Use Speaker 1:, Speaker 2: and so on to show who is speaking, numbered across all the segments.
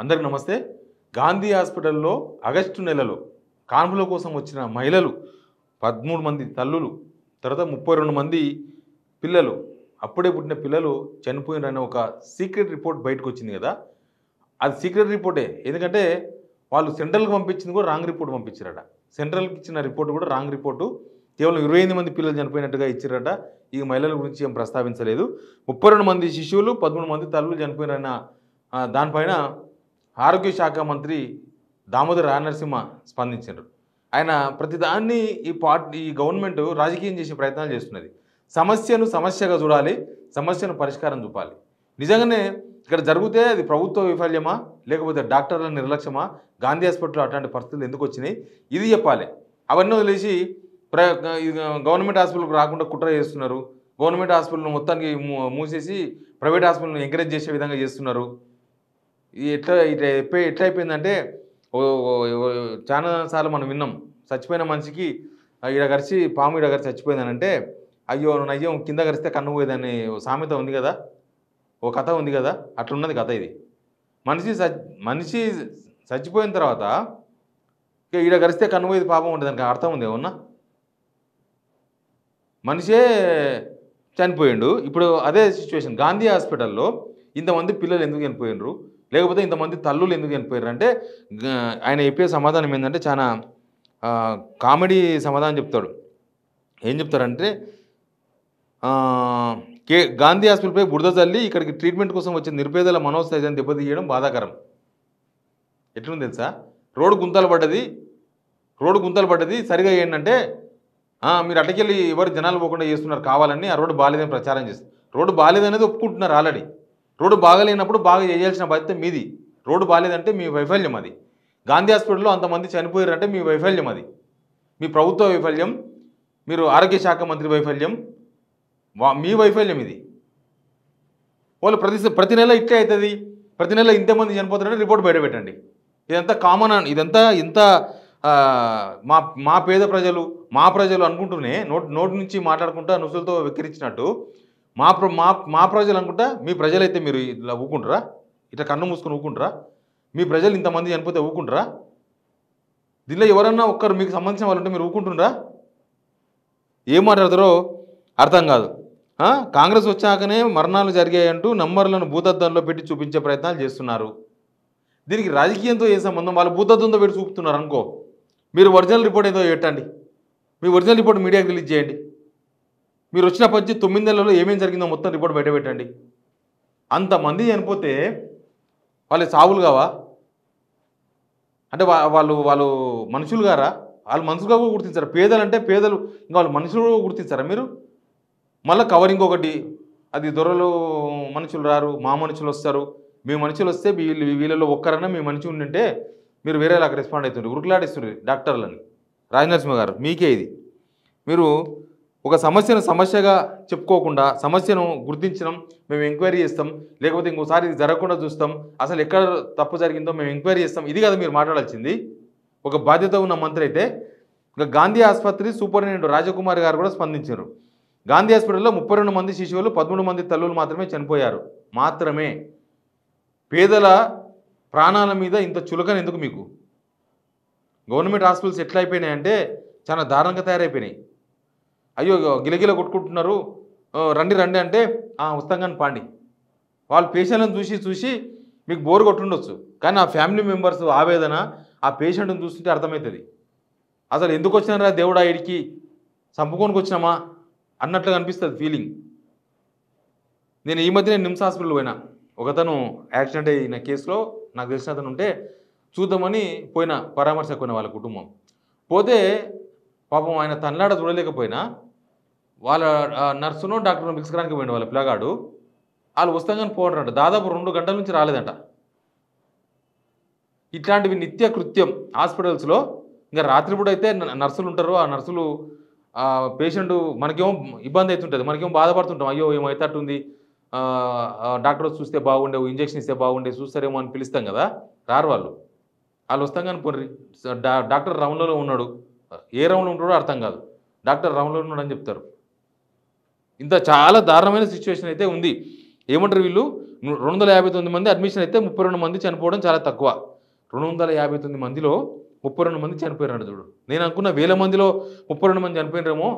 Speaker 1: అందరికి నమస్తే. గాంధీ హాస్పిటల్లో ఆగస్టు నెలలో కాన్పుల కోసం వచ్చిన మహిళలు 13 మంది తల్లులు, తర్వాత 32 మంది పిల్లలు, అప్పుడే పుట్టిన పిల్లలు చనిపోయినరనే ఒక సీక్రెట్ రిపోర్ట్ బయటకు వచ్చింది కదా. అది సీక్రెట్ రిపోర్టే. ఎందుకంటే వాళ్ళు సెంట్రల్కి పంపించింది కూడా రాంగ్ రిపోర్ట్ పంపించారట. సెంట్రల్కి ఇచ్చిన రిపోర్ట్ కూడా రాంగ్ రిపోర్టు. కేవలం 28 మంది పిల్లలు చనిపోయినట్టుగా ఇచ్చారట. ఈ మహిళల గురించి ఏం ప్రస్తావించలేదు. 32 మంది శిశువులు, 13 మంది తల్లులు చనిపోయిన దానిపైన ఆరోగ్య శాఖ మంత్రి దామోదర్ రాజనరసింహ స్పందించారు. ఆయన ప్రతిదాన్ని ఈ గవర్నమెంట్ రాజకీయం చేసే ప్రయత్నాలు చేస్తున్నది. సమస్యను సమస్యగా చూడాలి, సమస్యను పరిష్కారం చూపాలి. నిజంగానే ఇక్కడ జరిగితే అది ప్రభుత్వ వైఫల్యమా లేకపోతే డాక్టర్ల నిర్లక్ష్యమా, గాంధీ హాస్పిటల్లో అట్లాంటి పరిస్థితులు ఎందుకు వచ్చినాయి ఇది చెప్పాలి. అవన్నీ వదిలేసి గవర్నమెంట్ హాస్పిటల్కి రాకుండా కుట్ర చేస్తున్నారు. గవర్నమెంట్ హాస్పిటల్ మొత్తానికి మూసేసి ప్రైవేట్ హాస్పిటల్ని ఎంకరేజ్ చేసే విధంగా చేస్తున్నారు. ఎట్లా అయిపోయిందంటే చాలా సార్లు మనం విన్నాం, చచ్చిపోయిన మనిషికి ఈడ గరిచి పాము ఈడ గరిచి చచ్చిపోయిందనంటే అయ్యో నయ్యం కింద గరిస్తే కన్ను పోయేదని సామెత ఉంది కదా, ఓ కథ ఉంది కదా, అట్లున్నది కథ ఇది. మనిషి చచ్చిపోయిన తర్వాత ఇక ఈడ గరిస్తే కన్ను పోయేది పాపం ఉంటుంది, దానికి అర్థం ఉంది ఏమన్నా? మనిషే చనిపోయిండు. ఇప్పుడు అదే సిచ్యువేషన్ గాంధీ హాస్పిటల్లో ఇంతమంది పిల్లలు ఎందుకు చనిపోయినరు, లేకపోతే ఇంతమంది తల్లులు ఎందుకు చనిపోయారు అంటే ఆయన చెప్పే సమాధానం ఏంటంటే చాలా కామెడీ సమాధానం చెప్తాడు. ఏం చెప్తారంటే గాంధీ హాస్పిటల్పై బురద చల్లి ఇక్కడికి ట్రీట్మెంట్ కోసం వచ్చిన నిరుపేదల మనోస్థైర్యాన్ని దెబ్బతీయడం బాధాకరం. ఎట్లుంది తెలుసా? రోడ్డు గుంతలు పడ్డది సరిగా ఏంటంటే మీరు అటకెళ్ళి ఎవరు జనాలు పోకుండా చేస్తున్నారు కావాలని, ఆ రోడ్డు బాగాలేదని ప్రచారం చేస్తారు. రోడ్డు బాగాలేదనేది ఒప్పుకుంటున్నారు ఆల్రెడీ. రోడ్డు బాగాలేనప్పుడు బాగా చేయాల్సిన బాధ్యత మీది. రోడ్డు బాగాలేదంటే మీ వైఫల్యం అది. గాంధీ హాస్పిటల్లో అంతమంది చనిపోయారంటే మీ వైఫల్యం అది, మీ ప్రభుత్వ వైఫల్యం, మీరు ఆరోగ్య శాఖ మంత్రి వైఫల్యం, మీ వైఫల్యం ఇది. వాళ్ళు ప్రతి నెల ఇట్లే అవుతుంది, ప్రతి నెల ఇంతమంది చనిపోతారంటే రిపోర్ట్ బయట పెట్టండి. ఇదంతా కామన్, ఇదంతా ఇంత మా పేద ప్రజలు మా ప్రజలు అనుకుంటూనే నోటి నుంచి మాట్లాడుకుంటా నుసులతో వెక్కిరించినట్టు మా ప్రజలు అనుకుంటా మీ ప్రజలైతే మీరు ఇలా ఊకుంటారా? ఇట్లా కన్ను మూసుకొని ఊకుంటారా? మీ ప్రజలు ఇంతమంది చనిపోతే ఊకుంటారా? దీనిలో ఎవరన్నా ఒక్కరు మీకు సంబంధించిన వాళ్ళు ఉంటే మీరు ఊకుంటుండ్రా? ఏం మాట్లాడతారో అర్థం కాదు. కాంగ్రెస్ వచ్చాకనే మరణాలు జరిగాయంటూ నంబర్లను భూతద్దంలో పెట్టి చూపించే ప్రయత్నాలు చేస్తున్నారు. దీనికి రాజకీయంతో ఏ సంబంధం? వాళ్ళు భూతద్దంతో పెట్టి చూపుతున్నారు అనుకో, మీరు ఒరిజినల్ రిపోర్ట్ ఏదో పెట్టండి, మీ ఒరిజినల్ రిపోర్ట్ మీడియాకి రిలీజ్ చేయండి. మీరు వచ్చిన 9 నెలల్లో ఏమేమి జరిగిందో మొత్తం రిపోర్ట్ బయట పెట్టండి. అంతమంది చనిపోతే వాళ్ళ సావులు కావా? అంటే వాళ్ళు మనుషులు గారా? వాళ్ళు మనుషులుగా కూడా గుర్తించారా? పేదలు అంటే పేదలు, ఇంకా వాళ్ళు మనుషులు కూడా గుర్తించారా మీరు? మళ్ళీ కవరింగ్ ఒకటి, అది దొరలు మనుషులు రారు, మా మనుషులు వస్తారు. మీ మనుషులు వస్తే వీళ్ళలో ఒక్కరన్నా మీ మనిషి ఉండింటే మీరు వేరేలాగా రెస్పాండ్ అవుతుండ్రు, ఉరుకులాడిస్తుంది డాక్టర్లని. రాజనరసింహ గారు మీకే ఇది. మీరు ఒక సమస్యను సమస్యగా చెప్పుకోకుండా సమస్యను గుర్తించడం, మేము ఎంక్వైరీ చేస్తాం, లేకపోతే ఇంకోసారి ఇది జరగకుండా చూస్తాం, అసలు ఎక్కడ తప్పు జరిగిందో మేము ఎంక్వైరీ చేస్తాం, ఇది కదా మీరు మాట్లాడాల్సింది. ఒక బాధ్యత ఉన్న మంత్రి అయితే. ఇక గాంధీ ఆసుపత్రి సూపరింటెండెంట్ రాజకుమారి గారు కూడా స్పందించారు. గాంధీ హాస్పిటల్లో 32 మంది శిశువులు, 13 మంది తల్లులు మాత్రమే చనిపోయారు. పేదల ప్రాణాల మీద ఇంత చులకన ఎందుకు మీకు? గవర్నమెంట్ హాస్పిటల్స్ ఎట్లా అయిపోయినాయంటే చాలా దారుణంగా తయారైపోయినాయి. అయ్యో గిలగిల కొట్టుకుంటున్నారు, రండి అంటే వస్తాం కానీ పాండి. వాళ్ళు పేషెంట్లను చూసి మీకు బోరు కొట్టుండొచ్చు, కానీ ఆ ఫ్యామిలీ మెంబర్స్ ఆవేదన, ఆ పేషెంట్ని చూస్తుంటే అర్థమవుతుంది. అసలు ఎందుకు వచ్చినారా దేవుడా ఇడికి, చంపుకోనికి వచ్చినామా అన్నట్లుగా అనిపిస్తుంది ఫీలింగ్. నేను ఈ మధ్య నిమ్స్ హాస్పిటల్ పోయినా, ఒకతను యాక్సిడెంట్ అయిన కేసులో నాకు తెలిసిన అతను ఉంటే చూద్దామని పోయినా, పరామర్శకు పోయిన వాళ్ళ కుటుంబం పోతే పాపం ఆయన తనలాడ చూడలేకపోయినా వాళ్ళ నర్సునో డాక్టర్నో పిలుచుకోవడానికి పోయిన వాళ్ళ పిల్లగాడు. వాళ్ళు వస్తాం కానీ పోవడంట, దాదాపు 2 గంటల నుంచి రాలేదంట. ఇట్లాంటివి నిత్య కృత్యం హాస్పిటల్స్లో. ఇంకా రాత్రిపూట అయితే నర్సులు ఉంటారు, ఆ నర్సులు పేషెంట్ మనకేమో ఇబ్బంది అవుతుంటుంది, మనకేమో బాధపడుతుంటాం, అయ్యో ఏమవుతట్టుంది, డాక్టర్ చూస్తే బాగుండేవు, ఇంజక్షన్ ఇస్తే బాగుండే, చూస్తారేమో అని పిలుస్తాం కదా. రారు వాళ్ళు వస్తాం కానీ పోర్రి. డాక్టర్ రౌండ్లో ఉన్నాడు, ఏ రౌండ్లో ఉంటాడో అర్థం కాదు, డాక్టర్ రౌండ్లో ఉన్నాడు అని చెప్తారు. ఇంత చాలా దారుణమైన సిచ్యువేషన్ అయితే ఉంది. ఏమంటారు వీళ్ళు 259 మంది అడ్మిషన్ అయితే 32 మంది చనిపోవడం చాలా తక్కువ. 259 మందిలో 32 మంది చనిపోయారంట చూడు. నేను అనుకున్న 1000 మందిలో 32 మంది చనిపోయినరేమో,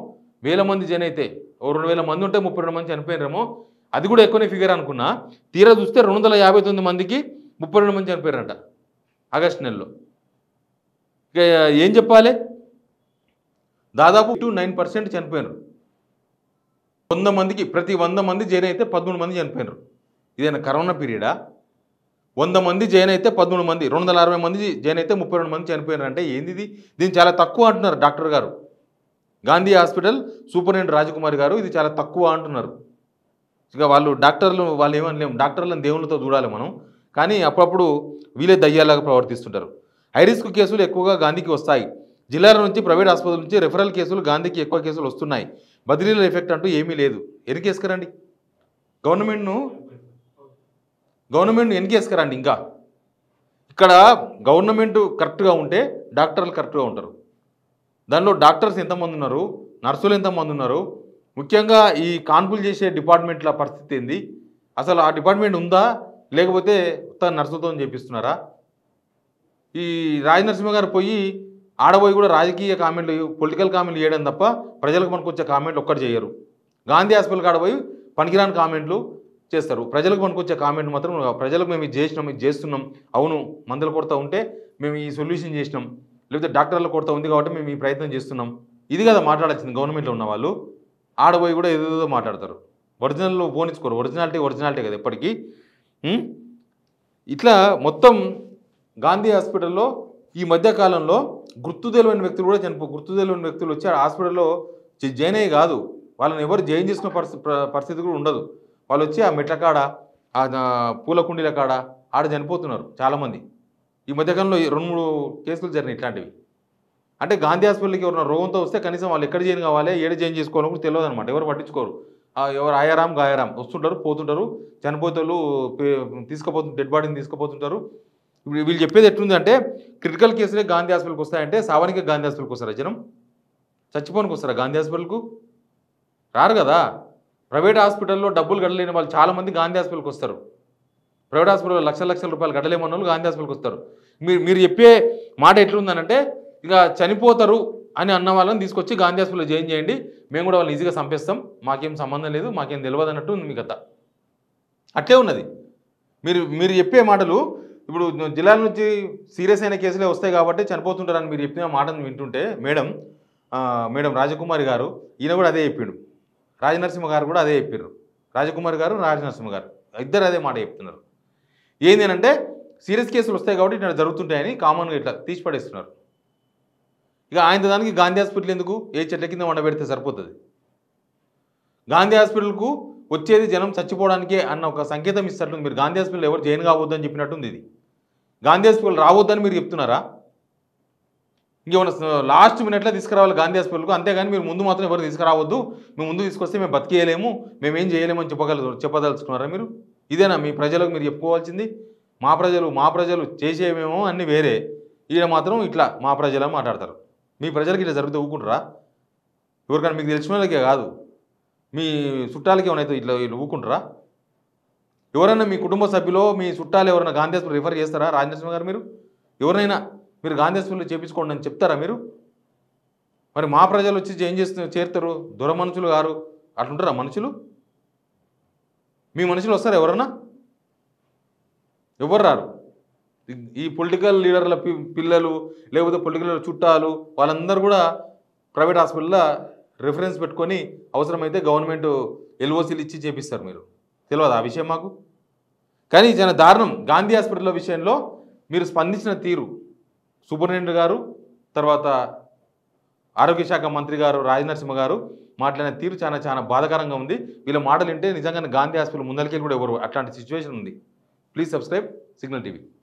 Speaker 1: 1000 మంది జన అయితే ఓ 2000 మంది ఉంటే 32 మంది చనిపోయినరేమో, అది కూడా ఎక్కువనే ఫిగర్ అనుకున్నా. తీరా చూస్తే 259 మందికి 32 మంది చనిపోయారంట ఆగస్టు నెలలో. ఇక ఏం చెప్పాలి? దాదాపు 9% చనిపోయినారు. 100 మందికి ప్రతి 100 మంది జాయిన్ అయితే 13 మంది చనిపోయినారు. ఇదేనా కరోనా పీరియడా? 100 మంది జాయిన్ అయితే 13 మంది, 260 మంది జాయిన్ అయితే 32 మంది చనిపోయినారు అంటే ఏంది ఇది? దీన్ని చాలా తక్కువ అంటున్నారు డాక్టర్ గారు. గాంధీ హాస్పిటల్ సూపరింటెండెంట్ రాజకుమారి గారు ఇది చాలా తక్కువ అంటున్నారు. ఇక వాళ్ళు డాక్టర్లు వాళ్ళు ఏమనలేము, డాక్టర్లను దేవుళ్ళతో చూడాలి మనం. కానీ అప్పుడప్పుడు వీళ్ళే దయ్యాలాగా ప్రవర్తిస్తుంటారు. హైరిస్క్ కేసులు ఎక్కువగా గాంధీకి వస్తాయి. జిల్లాల నుంచి ప్రైవేట్ ఆసుపత్రుల నుంచి రెఫరల్ కేసులు గాంధీకి ఎక్కువ కేసులు వస్తున్నాయి. బదిలీల ఎఫెక్ట్ అంటూ ఏమీ లేదు. ఎన్నికేసుకురండి గవర్నమెంట్ను ఎన్నికేసుకురండి. ఇంకా ఇక్కడ గవర్నమెంట్ కరెక్ట్గా ఉంటే డాక్టర్లు కరెక్ట్గా ఉంటారు. దానిలో డాక్టర్స్ ఎంతమంది ఉన్నారు, నర్సులు ఎంతమంది ఉన్నారు, ముఖ్యంగా ఈ కాన్పులు చేసే డిపార్ట్మెంట్ల పరిస్థితి ఏంది, అసలు ఆ డిపార్ట్మెంట్ ఉందా లేకపోతే నర్సులతో చేపిస్తున్నారా? ఈ రాజనరసింహ గారు పోయి ఆడబోయి కూడా రాజకీయ కామెంట్లు, పొలిటికల్ కామెంట్లు చేయడం తప్ప ప్రజలకు మనకు వచ్చే కామెంట్లు ఒక్కటి చేయరు. గాంధీ హాస్పిటల్కి ఆడబోయి పనికిరాని కామెంట్లు చేస్తారు. ప్రజలకు మనకు వచ్చే కామెంట్ మాత్రం ప్రజలకు మేము ఇది చేసినాం, ఇది చేస్తున్నాం, అవును మందుల కొరత ఉంటే మేము ఈ సొల్యూషన్ చేసినాం, లేకపోతే డాక్టర్ల కొరత ఉంది కాబట్టి మేము ఈ ప్రయత్నం చేస్తున్నాం, ఇది కదా మాట్లాడాల్సింది. గవర్నమెంట్లో ఉన్న వాళ్ళు ఆడబోయి కూడా ఏదేదో మాట్లాడతారు. ఒరిజినల్ పోనిచ్చుకోరు. ఒరిజినాలిటీ కదా ఎప్పటికీ. ఇట్లా మొత్తం గాంధీ హాస్పిటల్లో ఈ మధ్యకాలంలో గుర్తు తెలియని వ్యక్తులు కూడా గుర్తు తెలియని వ్యక్తులు వచ్చి ఆ హాస్పిటల్లో జాయిన్ అయ్యి కాదు, వాళ్ళని ఎవరు జాయిన్ చేసుకునే పరిస్థితి కూడా ఉండదు. వాళ్ళు వచ్చి ఆ మెట్ల కాడ, ఆ పూల కుండీల కాడ ఆడ చనిపోతున్నారు చాలామంది. ఈ మధ్యకాలంలో 2-3 కేసులు జరిగినాయి ఇట్లాంటివి. అంటే గాంధీ హాస్పిటల్కి ఎవరైనా రోగంతో వస్తే కనీసం వాళ్ళు ఎక్కడ జాయిన్ కావాలి, ఏడ జాయిన్ చేసుకోవాలని కూడా తెలియదు అనమాట. ఎవరు పట్టించుకోరు. ఎవరు ఆయారాం గాయారాం వస్తుంటారు, పోతుంటారు, చనిపోతారు, డెడ్ బాడీని తీసుకుపోతుంటారు. ఇప్పుడు వీళ్ళు చెప్పేది ఎట్లుంది అంటే క్రిటికల్ కేసులే గాంధీ హాస్పిటల్కి వస్తాయంటే సావానికి గాంధీ హాస్పిటల్కి వస్తారా జనం? చచ్చిపోనికి వస్తారా గాంధీ హాస్పిటల్కు? రారు కదా. ప్రైవేట్ హాస్పిటల్లో డబ్బులు గడలేని వాళ్ళు చాలామంది గాంధీ హాస్పిటల్కి వస్తారు. ప్రైవేట్ హాస్పిటల్లో లక్షల రూపాయలు గడలేమన్న వాళ్ళు గాంధీ హాస్పిటల్కి వస్తారు. మీరు చెప్పే మాట ఎట్లుందనంటే ఇక చనిపోతారు అని అన్న వాళ్ళని తీసుకొచ్చి గాంధీ హాస్పిటల్లో జాయిన్ చేయండి, మేము కూడా వాళ్ళని ఈజీగా చంపేస్తాం, మాకేం సంబంధం లేదు, మాకేం తెలియదు అన్నట్టు ఉంది మీ కథ. అట్లే ఉన్నది. మీరు చెప్పే మాటలు ఇప్పుడు జిల్లాల నుంచి సీరియస్ అయిన కేసులే వస్తాయి కాబట్టి చనిపోతుంటారని మీరు చెప్పిన మాటను వింటుంటే మేడం రాజకుమారి గారు ఈయన కూడా అదే చెప్పిండు, రాజనరసింహ గారు కూడా అదే చెప్పారు. రాజకుమారి గారు, రాజనరసింహ గారు ఇద్దరు అదే మాట చెప్తున్నారు. ఏంది అంటే సీరియస్ కేసులు వస్తాయి కాబట్టి ఇట్లా జరుగుతుంటాయని కామన్గా ఇట్లా తీసి పడేస్తున్నారు. ఇక ఆయన దానికి గాంధీ హాస్పిటల్ ఎందుకు? ఏ చెట్ల కింద వండబెడితే సరిపోతుంది. గాంధీ హాస్పిటల్కు వచ్చేది జనం చచ్చిపోవడానికే అన్న ఒక సంకేతం ఇస్తున్నట్టుంది. మీరు గాంధీ హాస్పిటల్ ఎవరు జాయిన్ కావద్దని చెప్పినట్టుంది. ఇది గాంధీ హాస్పిటల్ రావద్దని మీరు చెప్తున్నారా? ఇంకేమన్నా లాస్ట్ మినిట్లో తీసుకురావాలి గాంధీ హాస్పిటల్కు, అంతేగాని మీరు ముందు మాత్రం ఎవరు తీసుకురావద్దు, మేము ముందు తీసుకొస్తే మేము బతికేయలేము, మేమేం చేయలేమని చెప్పదలుచుకున్నారా మీరు? ఇదేనా మీ ప్రజలకు మీరు చెప్పుకోవాల్సింది? మా ప్రజలు చేసేమేమో అన్నీ వేరే, ఈయన మాత్రం ఇట్లా మా ప్రజలని మాట్లాడతారు. మీ ప్రజలకి ఇట్లా జరిగితే ఊకుంటారా? ఎవరికైనా మీకు తెలిసిన వాళ్ళకే కాదు, మీ చుట్టాలకి ఏమైనా ఇట్లా ఊకుంటారా? ఎవరైనా మీ కుటుంబ సభ్యులో మీ చుట్టాలు ఎవరైనా గాంధీ హాస్పిటల్ రిఫర్ చేస్తారా? రాజనరసింహ గారు మీరు ఎవరైనా మీరు గాంధీ హాస్పిటల్లో చేయించుకోండి అని చెప్తారా మీరు? మరి మా ప్రజలు వచ్చి ఏం చేరుతారు? దొర మనుషులు గారు అట్లుంటారా మనుషులు? మీ మనుషులు వస్తారా ఎవరన్నా? ఎవరు రారు. ఈ పొలిటికల్ లీడర్ల పిల్లలు లేకపోతే పొలిటికల్ చుట్టాలు వాళ్ళందరూ కూడా ప్రైవేట్ హాస్పిటల్లో రిఫరెన్స్ పెట్టుకొని అవసరమైతే గవర్నమెంట్ ఎల్ఓసీలు ఇచ్చి చేపిస్తారు. మీరు తెలియదు ఆ విషయం మాకు. కానీ చాలా దారుణం గాంధీ హాస్పిటల్ విషయంలో మీరు స్పందించిన తీరు. సూపరింటెండెంట్ గారు, తర్వాత ఆరోగ్య శాఖ మంత్రి గారు రాజనరసింహ గారు మాట్లాడిన తీరు చాలా బాధాకరంగా ఉంది. వీళ్ళ మాటలు వింటే నిజంగానే గాంధీ హాస్పిటల్ ముందరికెళ్ళి కూడా ఎవరు అట్లాంటి సిచ్యువేషన్ ఉంది. Please subscribe signal TV.